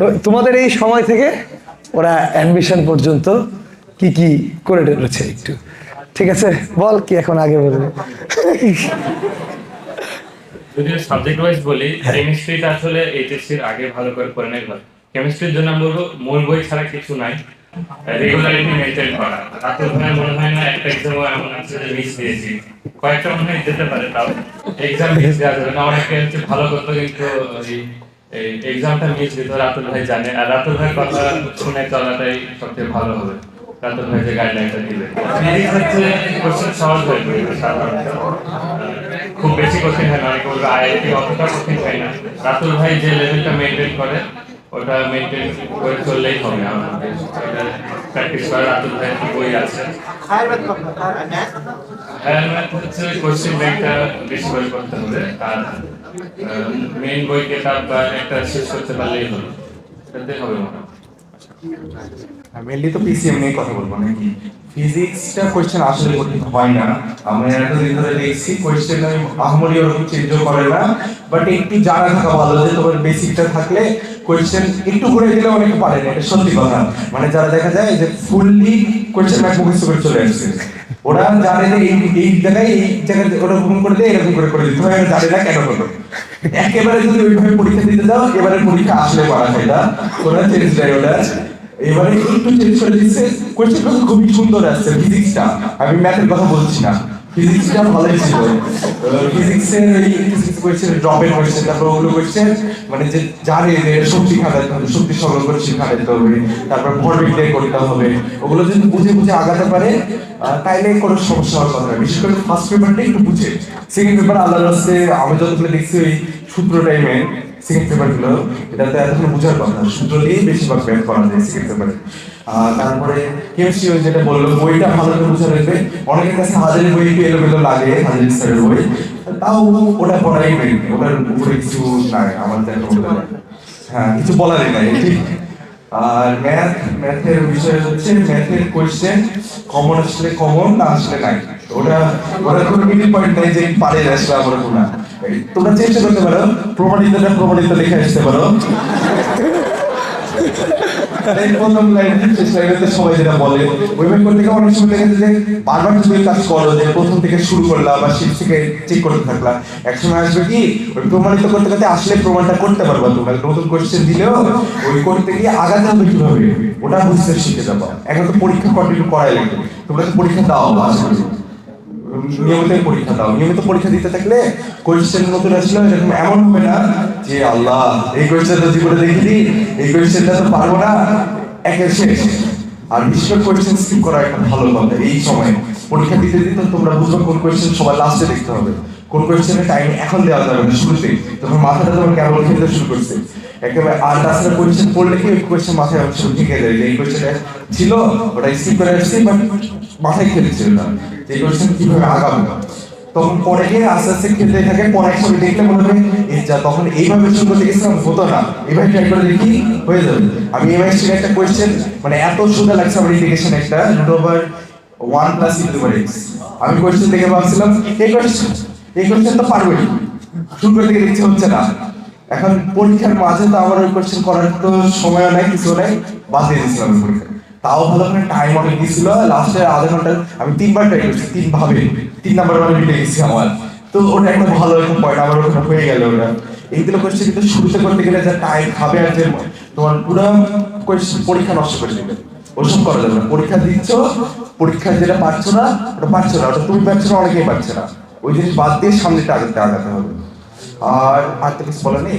তো তোমাদের এই সময় থেকে ওরা অ্যাডমিশন পর্যন্ত কি কি করে রয়েছে একটু, ঠিক আছে? বল কি এখন আগে বলবে। যদি সাবজেক্ট ওয়াইজ বলি, কেমিস্ট্রিটা আসলে এইচএসসির আগে ভালো করে করে নেই ভালো। কেমিস্ট্রির জন্য আমি বলবো মূল বই ছাড়া কিছু নাই, রেগুলারিটি মেনটেন করা। রাতের ভাই মনে হয় না একটা এক্সামও এমন আছে যে মিস দিয়েছি, কয়েকটা মনে হয় যেতে পারে, তাও এক্সাম মিস দেওয়া যাবে না। অনেকে হচ্ছে ভালো করতো কিন্তু এই এক্সামটা মিস দিত, রাতুল ভাই জানে। আর রাতুল ভাইয়ের কথা শুনে চলাটাই সবচেয়ে ভালো হবে। রাতুল ভাই যে গাইডলাইনটা দিবে, ফিজিক্স হচ্ছে কোশ্চেন সহজ হয়ে পড়বে সাধারণত, খুব বেশি কঠিন হয় না। অনেকে বলবে আইআইটি অতটা কঠিন হয় না। রাতুল ভাই যে লেভেলটা মেনটেন করে ওটা মেনটেন করে চললেই হবে আমাদের। প্র্যাকটিস করা রাতুল ভাই বই আছে। হ্যাঁ, ম্যাথ হচ্ছে কোশ্চেন ব্যাংকটা বেশি করে করতে হবে, আর মেইন বই কিতাব বা একটা শেষ করতে পারলেই হলো, সেটাতে হবে মনে হয়। মেনলি তো পিসিএম নিয়ে কথা বলবো নাকি। ফিজিক্সটা কোয়েশ্চেন আসলে কঠিন হয় না, আমরা এতদিন ধরে দেখছি কোয়েশ্চেন আমি আহমরি ওরকম চেঞ্জও করে না, বাট একটু জানা থাকা ভালো যে তোমার বেসিকটা থাকলে কোয়েশ্চেন একটু করে দিলে অনেকে পারে না, এটা সত্যি কথা। মানে যারা দেখা যায় যে ফুললি কোয়েশ্চেন ব্যাংক মুখস্থ করে চলে আসছে, ওরা জানে যে এই জায়গায় ওরকম করে দিয়ে এরকম করে করে দিতে হয়, জানে না কেন করলো। একেবারে যদি ওইভাবে পরীক্ষা দিতে যাও, এবারে পরীক্ষা আসলে পারা হয় না, ওরা চেঞ্জ দেয় ওটা। এবারে একটু চেঞ্জ করে দিচ্ছে, কোয়েশ্চেনটা খুবই সুন্দর আসছে ফিজিক্সটা, আমি ম্যাথের কথা বলছি না, ফিজিক্সটা ভালোই ছিল। ফিজিক্সের এই কোয়েশ্চেন ড্রপের কোয়েশ্চেন, তারপর ওগুলো কোয়েশ্চেন মানে যে জানে যে শক্তি খাটাতে হবে, শক্তি সংরক্ষণ খাটাতে হবে, তারপর ভরবেগ দিয়ে করতে হবে, ওগুলো যদি বুঝে বুঝে আগাতে পারে তাইলে কোনো সমস্যা হওয়ার কথা নয়। বিশেষ করে ফার্স্ট পেপারটা একটু বুঝে, সেকেন্ড পেপার আল্লাহর রাস্তে আমি যতগুলো দেখছি ওই সূত্র টাইমে সেকেন্ড পেপার গুলো এটাতে এতক্ষণ বোঝার কথা, সূত্র দিয়েই বেশিরভাগ ব্যায়াম করা যায় সেকেন্ড পেপারে। তারপরে কেমিস্ট্রি ওই যেটা বললো বইটা ভালো করে বোঝা লাগবে। অনেকের কাছে হাজারের বই একটু এলোমেলো লাগে, হাজার স্যারের বই, তাও ওটা পড়াই মেন, ওটার উপরে কিছু নাই আমাদের। হ্যাঁ, কিছু বলারই নাই, ঠিক। আর ম্যাথের বিষয় হচ্ছে ম্যাথের কোয়েশ্চেন কমন আসলে কমন, না আসলে নাই, ওটা ওটার কোনো মিনিং পয়েন্ট নাই যে পারে আসলে আমরা না। তোমরা চেষ্টা করতে পারো, প্রমাণিত লিখে আসতে পারো। প্রথম লাইন শেষ লাইনে সবাই যেটা বলে ওইভাবে করতে গিয়ে অনেক সময় দেখা যায় যে বারবার তুমি কাজ করো, যে প্রথম থেকে শুরু করলা বা শেষ থেকে চেক করতে থাকলা, একসময় আসবে কি ওই প্রমাণিত করতে করতে আসলে প্রমাণটা করতে পারবা। তোমরা নতুন কোয়েশ্চেন দিলেও ওই করতে গিয়ে আগাতে হবে কিভাবে, ওটা বুঝতে শিখে যাবো। এখন তো পরীক্ষা কন্টিনিউ করাই লাগবে, তোমরা তো পরীক্ষা দাও, নিয়মিত পরীক্ষা দাও। নিয়মিত পরীক্ষা দিতে থাকলে কোয়েশ্চেন নতুন আসলে এরকম এমন হবে না যে আল্লাহ এই কোয়েশ্চেনটা জীবনে দেখিনি, এই কোয়েশ্চেনটা তো পারবো না, একে শেষ। আর বিশেষ করে কোয়েশ্চেন স্কিপ করা একটা ভালো কথা। এই সময় পরীক্ষা দিতে দিতে তোমরা বুঝবে কোন কোয়েশ্চেন সবার লাস্টে দেখতে হবে, কোন কোয়েশ্চেনের টাইম এখন দেওয়া যাবে না শুরুতে, তখন মাথাটা তোমার কেবল খেলতে শুরু করছে একেবারে। আর তাছাড়া কোয়েশ্চেন পড়লে কি ওই কোয়েশ্চেন মাথায় অনেক সময় ঢেকে যায়, যে এই কোয়েশ্চেনটা ছিল ওটা স্কিপ করে আসছি, বাট মাথায় খেলছিল না যে এই কোয়েশ্চেন কিভাবে আগাবো। তখন পরে গিয়ে আস্তে আস্তে খেলতে থাকে, পরে একসঙ্গে দেখলে মনে হবে যা তখন এইভাবে শুরু করতে গেছিলাম হতো না, এইভাবে ট্রাই করে দেখি হয়ে যাবে। আমি এবার একটা কোয়েশ্চেন মানে এত সুন্দর লাগছে আমার ইন্ডিকেশন একটা √1 + e⁻x, আমি কোয়েশ্চেন দেখে ভাবছিলাম এই কোয়েশ্চেন তো পারবোই, শুরু করতে গিয়ে দেখছি হচ্ছে না। এখন পরীক্ষার মাঝে তো আমার ওই কোয়েশ্চেন করার তো সময় নাই, কিছু নাই, বাদ দিয়ে দিয়েছিলাম পরীক্ষা। তাও ভালো করে টাইম অনেক দিয়েছিল, লাস্টে আধা ঘন্টা আমি 3বার ট্রাই করছি, 3 নাম্বার মানে মিটে গেছি আমার। তো ওটা একটা ভালো একটা পয়েন্ট আমার ওখানে হয়ে গেল। ওটা এইগুলো কোয়েশ্চেন কিন্তু শুরুতে করতে গেলে যা টাইম খাবে আর যে তোমার পুরো কোয়েশ্চেন পরীক্ষা নষ্ট করে দেবে, ওসব করা যাবে না। পরীক্ষা দিচ্ছ, পরীক্ষা যেটা পারছো না ওটা তুমি পারছো না, অনেকেই পারছে না, ওই জিনিস বাদ দিয়ে সামনেটা আগাতে হবে। আর তো কিছু বলার নেই।